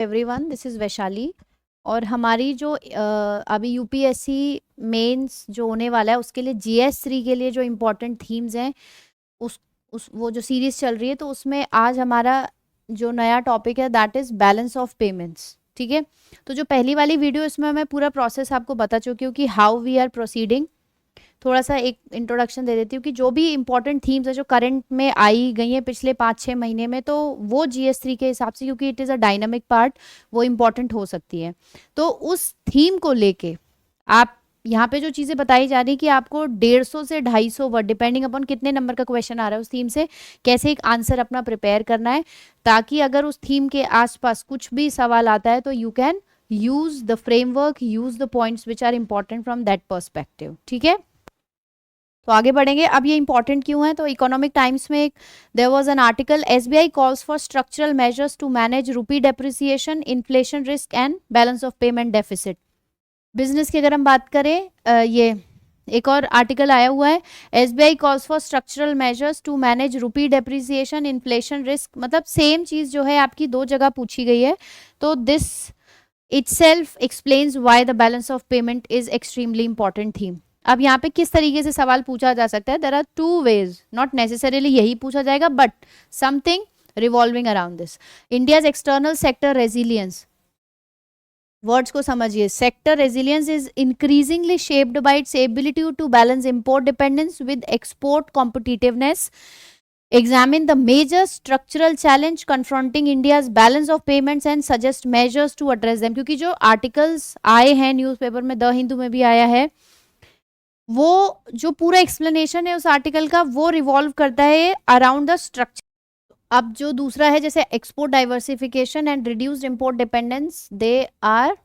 Everyone, this is Vaishali. और हमारी जो अभी यूपीएससी मेंस जो होने वाला है उसके लिए जीएस 3 के लिए जो इम्पोर्टेंट थीम्स हैं उस वो जो सीरीज चल रही है, तो उसमें आज हमारा जो नया टॉपिक है that is balance of payments. ठीक है, तो जो पहली वाली वीडियो इसमें मैं पूरा प्रोसेस आपको बता चुकी हूँ कि हाउ वी आर प्रोसीडिंग। थोड़ा सा एक इंट्रोडक्शन दे देती हूँ कि जो भी इंपॉर्टेंट थीम्स है जो करंट में आई गई हैं पिछले 5-6 महीने में, तो वो जीएस 3 के हिसाब से, क्योंकि it is a dynamic part, वो इम्पॉर्टेंट हो सकती है। तो उस थीम को लेके आप यहाँ पे जो चीज़ें बताई जा रही कि आपको 150 से 250 वर्ड, डिपेंडिंग अपॉन कितने नंबर का क्वेश्चन आ रहा है उस थीम से, कैसे एक आंसर अपना प्रिपेयर करना है, ताकि अगर उस थीम के आसपास कुछ भी सवाल आता है तो you can use the framework, use the points which are important from that perspective. ठीक है, तो आगे बढ़ेंगे। अब ये इंपॉर्टेंट क्यों है, तो इकोनॉमिक टाइम्स में there was an article, SBI calls for structural measures to manage rupee depreciation, inflation risk and balance of payment deficit. Business की अगर हम बात करें, ये एक और आर्टिकल आया हुआ है, SBI calls for structural measures to manage rupee depreciation, inflation risk. मतलब सेम चीज जो है आपकी दो जगह पूछी गई है, तो this itself explains why the balance of payment is extremely important theme। अब यहाँ पे किस तरीके से सवाल पूछा जा सकता है, there are two ways, not necessarily यही पूछा जाएगा, but something revolving around this. India's external sector resilience, words को समझिए। Sector resilience is increasingly shaped by its ability to balance import dependence with export competitiveness. Examine the major structural challenge confronting India's balance of payments and suggest measures to address them। क्योंकि जो articles आए हैं newspaper में, the Hindu में भी आया है, वो जो पूरा एक्सप्लेनेशन है उस आर्टिकल का वो रिवॉल्व करता है अराउंड द स्ट्रक्चर। अब जो दूसरा है, जैसे export diversification and reduced import dependence, they are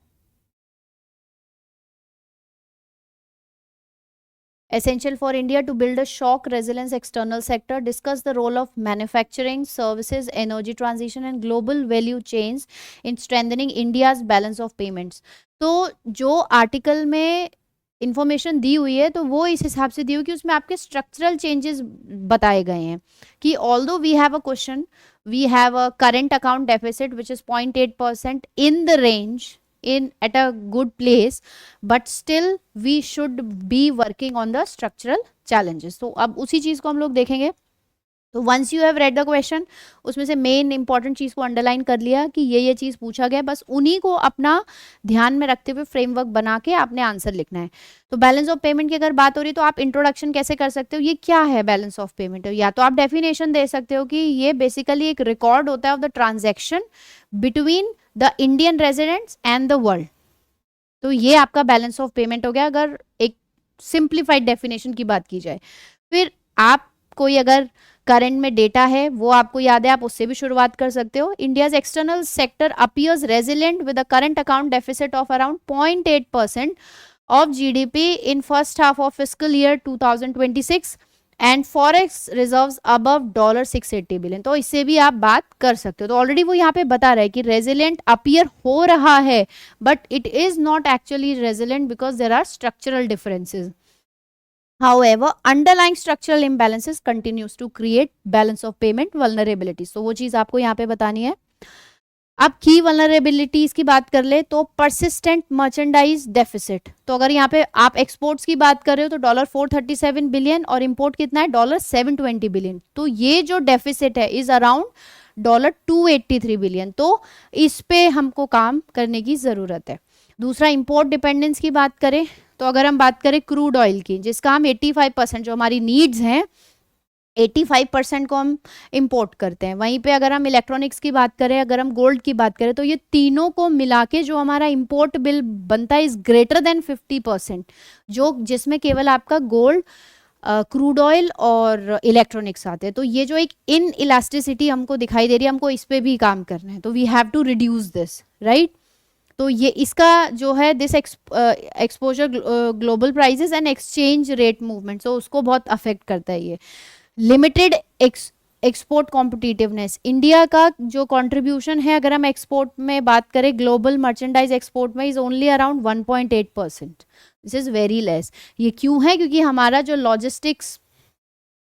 essential for India to build a shock resilience external sector, discuss the role of manufacturing, services, energy transition and global value chains in strengthening India's balance of payments। तो जो article में information दी हुई है तो वो इस हिसाब से दी हुई कि उसमें आपके स्ट्रक्चरल चेंजेस बताए गए हैं कि although we have a question, we have a current account deficit which is 0.8% in the range, in at a good place, but still we should be working on the structural challenges। तो अब उसी चीज को हम लोग देखेंगे। तो once you have read the question, उसमें से मेन इंपॉर्टेंट चीज को अंडरलाइन कर लिया कि ये चीज पूछा गया, बस उन्हीं को अपना ध्यान में रखते हुए फ्रेमवर्क बना के आपने आंसर लिखना है। तो बैलेंस ऑफ पेमेंट की अगर बात हो रही है तो आप इंट्रोडक्शन कैसे कर सकते हो, ये क्या है बैलेंस ऑफ पेमेंट, या तो आप डेफिनेशन दे सकते हो कि ये बेसिकली एक रिकॉर्ड होता है of the transaction between the Indian residents and the world. तो ये आपका बैलेंस ऑफ पेमेंट हो गया, अगर एक सिंप्लीफाइड डेफिनेशन की बात की जाए। फिर आप कोई अगर करंट में डेटा है वो आपको याद है, आप उससे भी शुरुआत कर सकते हो। India's external sector appears resilient with a current account deficit of around 0.8% of GDP in first half of fiscal year 2026 and forex reserves above $680 billion. तो इससे भी आप बात कर सकते हो। तो ऑलरेडी वो यहाँ पे बता रहा है कि रेजिलेंट अपीयर हो रहा है, but it is not actually resilient because there are structural differences. However, underlying structural imbalances continues to create balance of payment vulnerabilities। तो वो चीज आपको यहाँ पे बतानी है। अब की वल्नरेबिलिटीज की बात कर ले तो परसिस्टेंट मर्चेंडाइज डेफिसिट। तो अगर यहाँ पे आप एक्सपोर्ट्स की बात कर रहे हो तो $437 बिलियन और इंपोर्ट कितना है $720 बिलियन। तो ये जो डेफिसिट है इज अराउंड $283 बिलियन। तो इस पे हमको काम करने की जरूरत है। दूसरा, इंपोर्ट डिपेंडेंस की बात करें तो अगर हम बात करें क्रूड ऑयल की, जिसका हम 85% जो हमारी नीड्स हैं 85% को हम इंपोर्ट करते हैं। वहीं पे अगर हम इलेक्ट्रॉनिक्स की बात करें, अगर हम गोल्ड की बात करें, तो ये तीनों को मिला के जो हमारा इंपोर्ट बिल बनता है इज ग्रेटर देन 50%, जो जिसमें केवल आपका गोल्ड, क्रूड ऑयल और इलेक्ट्रॉनिक्स आते हैं। तो ये जो एक इन इलास्टिसिटी हमको दिखाई दे रही है, हमको इस पे भी काम करना है। तो we have to reduce this, right. तो ये इसका जो है this exposure global prices and exchange rate movement, तो उसको बहुत अफेक्ट करता है ये। लिमिटेड एक्सपोर्ट कॉम्पिटिटिवनेस, इंडिया का जो कंट्रीब्यूशन है अगर हम एक्सपोर्ट में बात करें ग्लोबल मर्चेंडाइज एक्सपोर्ट में is only around 1.8%। This is very less. ये क्यों है, क्योंकि हमारा जो लॉजिस्टिक्स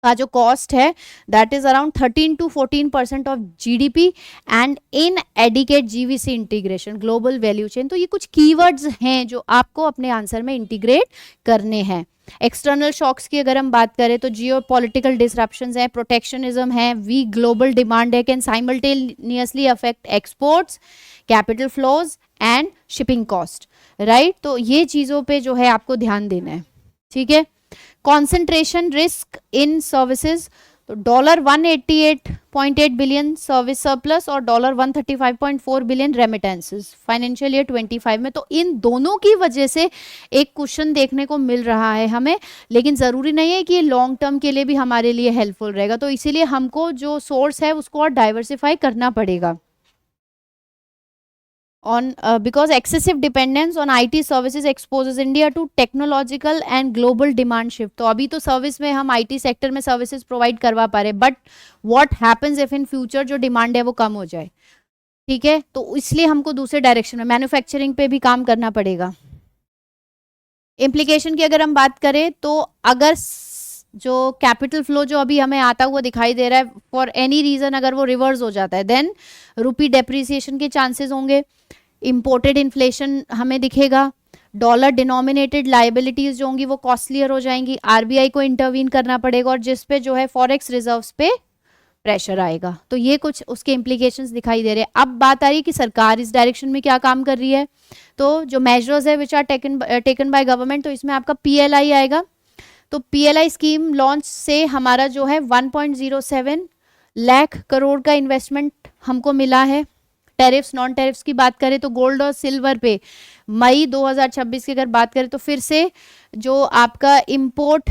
का जो कॉस्ट है that is around 13 to 14% of GDP and in adequate GVC integration global value chain. तो ये कुछ कीवर्ड्स हैं जो आपको अपने आंसर में इंटीग्रेट करने हैं। एक्सटर्नल शॉक्स की अगर हम बात करें तो जियो पॉलिटिकल डिसरप्शंस है, प्रोटेक्शनिज्म है, वीक ग्लोबल डिमांड है, can simultaneously affect exports, capital flows and shipping cost, right. तो ये चीज़ों पे जो है आपको ध्यान देना है, ठीक है। कॉन्सेंट्रेशन रिस्क इन सर्विसेज, तो $188.8 बिलियन सर्विस सरप्लस और $135.4 बिलियन रेमिटेंसेस फाइनेंशियल ईयर 25 में। तो इन दोनों की वजह से एक क्वेश्चन देखने को मिल रहा है हमें, लेकिन ज़रूरी नहीं है कि ये लॉन्ग टर्म के लिए भी हमारे लिए हेल्पफुल रहेगा। तो इसीलिए हमको जो सोर्स है उसको और डाइवर्सिफाई करना पड़ेगा। on because excessive dependence on IT services exposes India to technological and global demand shift। तो अभी तो सर्विस में हम IT सेक्टर में सर्विसेज प्रोवाइड करवा पा रहे, but what happens if in future जो डिमांड है वो कम हो जाए, ठीक है। तो इसलिए हमको दूसरे डायरेक्शन में मैन्युफैक्चरिंग पे भी काम करना पड़ेगा। इम्प्लीकेशन की अगर हम बात करें तो अगर जो कैपिटल फ्लो जो अभी हमें आता हुआ दिखाई दे रहा है फॉर एनी रीजन अगर वो रिवर्स हो जाता है देन रुपी डेप्रिसिएशन के चांसेस होंगे, इम्पोर्टेड इन्फ्लेशन हमें दिखेगा, डॉलर डिनोमिनेटेड लाइबिलिटीज जो होंगी वो कॉस्टलियर हो जाएंगी, आरबीआई को इंटरवीन करना पड़ेगा और जिस पे जो है फॉरेक्स रिजर्व्स पे प्रेशर आएगा। तो ये कुछ उसके इम्प्लीकेशंस दिखाई दे रहे हैं। अब बात आ रही है कि सरकार इस डायरेक्शन में क्या काम कर रही है। तो जो मेजर्स है which are taken by government, तो इसमें आपका पीएलआई आएगा। तो पीएलआई स्कीम लॉन्च से हमारा जो है 1.07 लाख करोड़ का इन्वेस्टमेंट हमको मिला है। टैरिफ्स नॉन टैरिफ्स की बात करें तो गोल्ड और सिल्वर पे मई 2026 की अगर बात करें तो फिर से जो आपका इंपोर्ट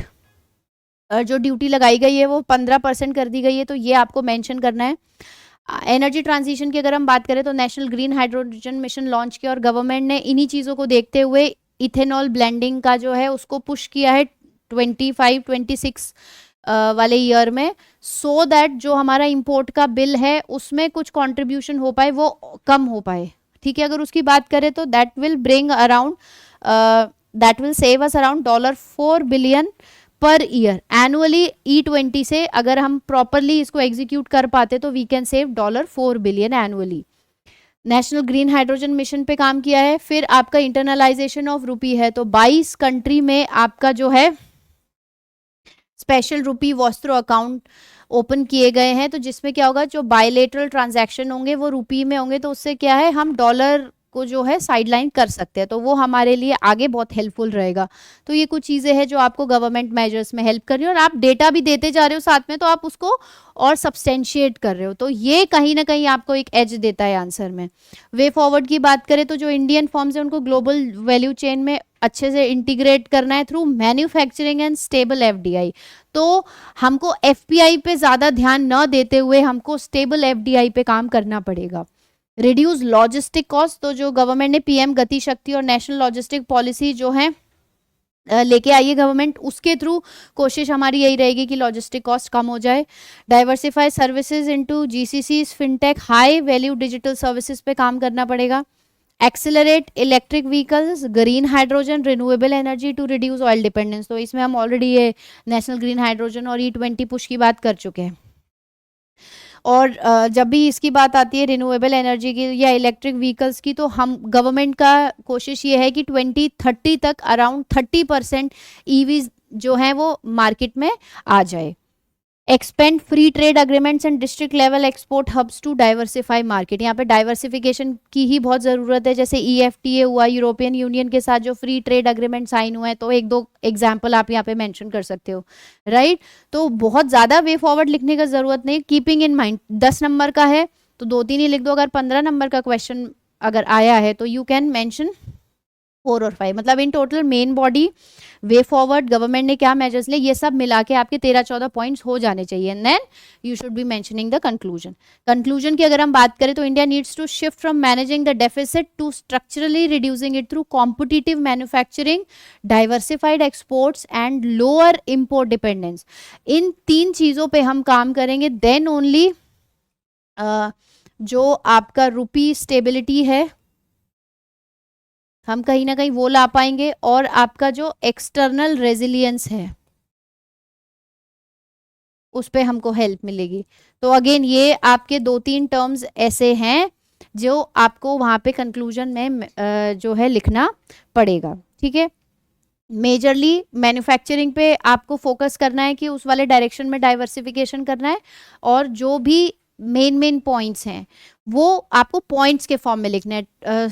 जो ड्यूटी लगाई गई है वो 15% कर दी गई है, तो ये आपको मेंशन करना है। एनर्जी ट्रांजिशन की अगर हम बात करें तो national green hydrogen mission launch किया और गवर्नमेंट ने इन्हीं चीज़ों को देखते हुए इथेनॉल ब्लेंडिंग का जो है उसको पुश किया है 25-26 वाले ईयर में, सो दैट जो हमारा इंपोर्ट का बिल है उसमें कुछ कंट्रीब्यूशन हो पाए, वो कम हो पाए, ठीक है। अगर उसकी बात करें तो that will bring around that will save us around $4 billion per year annually. E20 से अगर हम प्रॉपरली इसको एग्जीक्यूट कर पाते तो we can save $4 billion annually. National green hydrogen mission पे काम किया है। फिर आपका इंटरनलाइजेशन ऑफ रुपी है, तो 22 कंट्री में आपका जो है स्पेशल रुपी वस्त्र अकाउंट ओपन किए गए हैं। तो जिसमें क्या होगा, जो बायलेटरल ट्रांजैक्शन होंगे वो रुपी में होंगे, तो उससे क्या है हम डॉलर को जो है साइडलाइन कर सकते हैं, तो वो हमारे लिए आगे बहुत हेल्पफुल रहेगा। तो ये कुछ चीज़ें हैं जो आपको गवर्नमेंट मेजर्स में हेल्प कर रही है और आप डेटा भी देते जा रहे हो साथ में, तो आप उसको और सब्सटेंशिएट कर रहे हो, तो ये कहीं ना कहीं आपको एक एज देता है आंसर में। वे फॉरवर्ड की बात करें तो जो इंडियन फर्म्स है उनको ग्लोबल वैल्यू चेन में अच्छे से इंटीग्रेट करना है through manufacturing and stable FDI. तो हमको एफपीआई पे ज़्यादा ध्यान न देते हुए हमको स्टेबल एफडीआई पे काम करना पड़ेगा। रिड्यूस लॉजिस्टिक कॉस्ट, तो जो गवर्नमेंट ने पीएम गति शक्ति और नेशनल लॉजिस्टिक पॉलिसी जो है लेके आई है गवर्नमेंट, उसके थ्रू कोशिश हमारी यही रहेगी कि लॉजिस्टिक कॉस्ट कम हो जाए। Diversify services into GCCs, fintech, high value digital services पे काम करना पड़ेगा। Accelerate electric vehicles, green hydrogen, renewable energy to reduce oil dependence, तो इसमें हम ऑलरेडी ये नेशनल ग्रीन हाइड्रोजन और E20 पुश की बात कर चुके हैं। और जब भी इसकी बात आती है रिन्यूएबल एनर्जी की या इलेक्ट्रिक व्हीकल्स की, तो हम गवर्नमेंट का कोशिश ये है कि 2030 तक अराउंड 30% ईवीज जो हैं वो मार्केट में आ जाए। Expand free trade agreements and district level export hubs to diversify market, यहाँ पे डाइवर्सिफिकेशन की ही बहुत ज़रूरत है। जैसे EFTA हुआ, यूरोपियन यूनियन के साथ जो फ्री ट्रेड अग्रीमेंट साइन हुआ है, तो एक दो एग्जाम्पल आप यहाँ पे मेंशन कर सकते हो, राइट। तो बहुत ज़्यादा वे फॉरवर्ड लिखने का ज़रूरत नहीं, कीपिंग इन माइंड 10 नंबर का है तो 2-3 ही लिख दो। अगर 15 नंबर का क्वेश्चन अगर आया है तो यू कैन मैंशन 4 और 5, मतलब in total main body, way forward, government ने क्या मेजर्स ले, ये सब मिला के आपके 13-14 पॉइंट्स हो जाने चाहिए। And then you should be mentioning the conclusion. Conclusion की अगर हम बात करें तो India needs to shift from managing the deficit to structurally reducing it through competitive manufacturing, diversified exports and lower import dependence. इन 3 चीज़ों पे हम काम करेंगे, देन ओनली जो आपका रुपी स्टेबिलिटी है हम कहीं ना कहीं वो ला पाएंगे, और आपका जो एक्सटर्नल रेजिलियंस है उस पे हमको हेल्प मिलेगी। तो अगेन ये आपके 2-3 टर्म्स ऐसे हैं जो आपको वहां पे कंक्लूजन में जो है लिखना पड़ेगा, ठीक है। मेजरली मैन्युफैक्चरिंग पे आपको फोकस करना है कि उस वाले डायरेक्शन में डाइवर्सिफिकेशन करना है, और जो भी मेन पॉइंट्स हैं वो आपको पॉइंट्स के फॉर्म में लिखना है।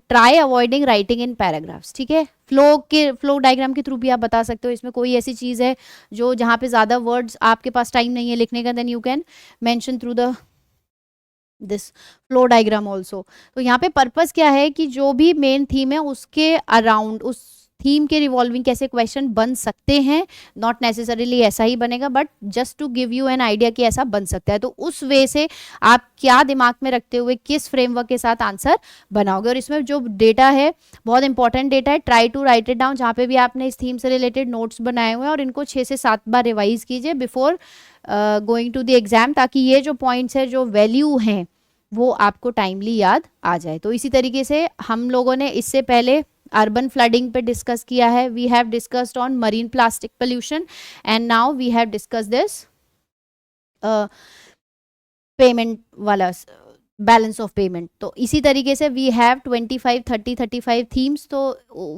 Try avoiding writing in paragraphs, ठीक है। फ्लो डायग्राम के थ्रू भी आप बता सकते हो। इसमें कोई ऐसी चीज़ है जो जहाँ पे ज़्यादा वर्ड्स आपके पास टाइम नहीं है लिखने का, then you can mention through the this flow diagram also. तो यहाँ पे पर्पस क्या है कि जो भी मेन थीम है उसके अराउंड, उस थीम के रिवॉल्विंग कैसे क्वेश्चन बन सकते हैं। नॉट नेसेसरीली ऐसा ही बनेगा, but just to give you an idea कि ऐसा बन सकता है। तो उस वे से आप क्या दिमाग में रखते हुए किस फ्रेमवर्क के साथ आंसर बनाओगे। और इसमें जो डेटा है बहुत इंपॉर्टेंट डेटा है, try to write it down. जहाँ पे भी आपने इस थीम से रिलेटेड नोट्स बनाए हुए हैं, और इनको 6 से 7 बार रिवाइज कीजिए before going to the exam, ताकि ये जो पॉइंट्स है, जो वैल्यू हैं, वो आपको टाइमली याद आ जाए। तो इसी तरीके से हम लोगों ने इससे पहले अर्बन फ्लडिंग पे डिस्कस किया है। We have discussed on marine plastic pollution, and now we have discuss this payment वाला बैलेंस ऑफ पेमेंट। तो इसी तरीके से वी हैव 25 30 35 थीम्स। तो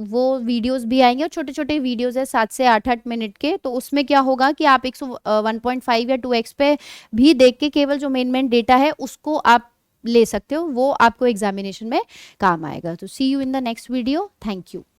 वो वीडियोस भी आएंगे, और छोटे छोटे वीडियोस है 7 से 8 मिनट के। तो उसमें क्या होगा कि आप 1.5 या 2x पे भी देख के केवल जो मेन डेटा है उसको आप ले सकते हो, वो आपको एग्जामिनेशन में काम आएगा। तो see you in the next video. Thank you.